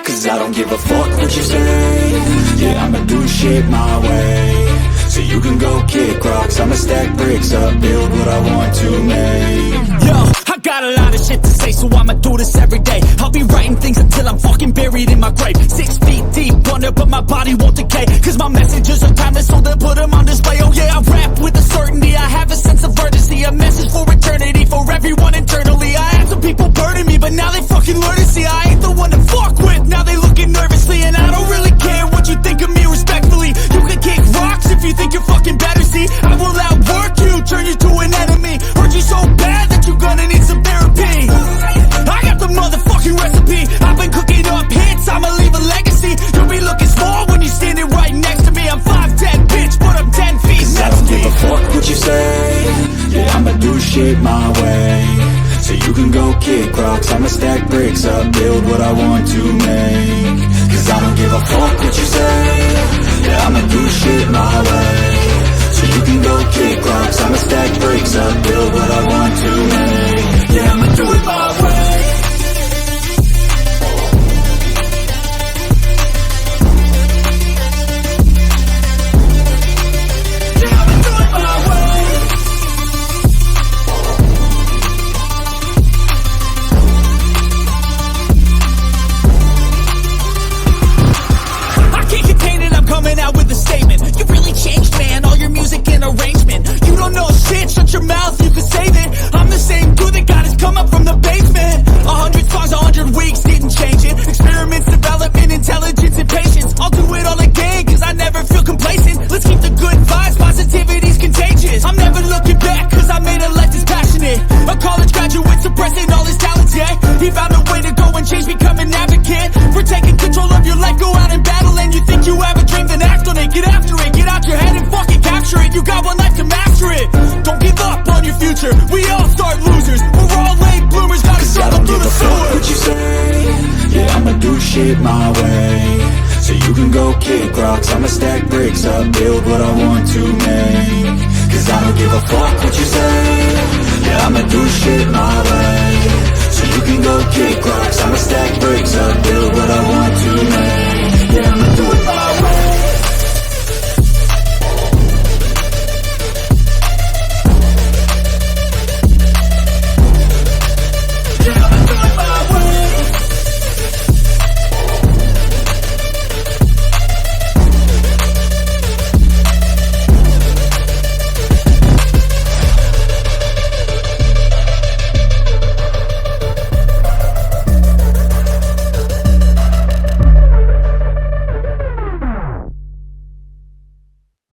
Cause I don't give a fuck what you say. Yeah, I'ma do shit my way. So you can go kick rocks, I'ma stack bricks up, build what I want to make. Yo, I got a lot of shit to say, so I'ma do this every day. I'll be writing things until I'm fucking buried in my grave. 6 feet deep under, but my body won't decay. Cause my messages are timeless, so they'll put them on display. Oh yeah, I rap with a certainty, I have a sense of urgency. A message for eternity, for everyone internally. I had some people burning me, but now they fucking learn to see I ain't the one to fuck with, now they looking nervously. And I don't really care what you think of me, respectfully. You can kick rocks if you think you're fucking better, see. I will outwork you, turn you to an enemy. Hurt you so bad that you're gonna need some therapy. I got the motherfucking recipe. I've been cooking up hits, I'ma leave a legacy. You'll be looking small when you're standing right next to me. I'm 5'10", bitch, but I'm 10 feet Cause I don't give a fuck what you say. Yeah, I'ma do shit my way. So you can go kick rocks, I'ma stack bricks up, build what I want to make. Cause I don't give a fuck what you say. Yeah, I'ma do shit my way. So you can go kick rocks, I'ma stack bricks up, build what I want to make. Yeah, I'ma do it my way. Yeah, I'ma do it my way. I can't contain it, I'm coming out with a statement. You really changed, man, all your music and arrangement. You don't know shit, shut your mouth, you can save it. I'm the same dude that got his come up from the basement. 100 songs, 100 weeks, didn't change it. Experiments, development, intelligence, and patience. I'll do it all again, cause I never feel complacent. Let's keep the good vibes, positivity's contagious. I'm never looking back, cause I made a life that's passionate. A college graduate suppressing all his talents, yeah. He found a way to go and change, become an advocate. For taking control of your life, go out and battle. And you think you have a dream, then act on it. Get after it, get out your head and fucking capture it. You got one life to master it. Don't give up on your future, we all start losers. We're all late bloomers, gotta struggle through the sewer. What you say? Yeah, I'ma do shit my way. So you can go kick rocks, I'ma stack bricks up, build what I want to make. Cause I don't give a fuck what you say. Yeah, I'ma do shit my way. So you can go kick rocks, I'ma stack bricks up, build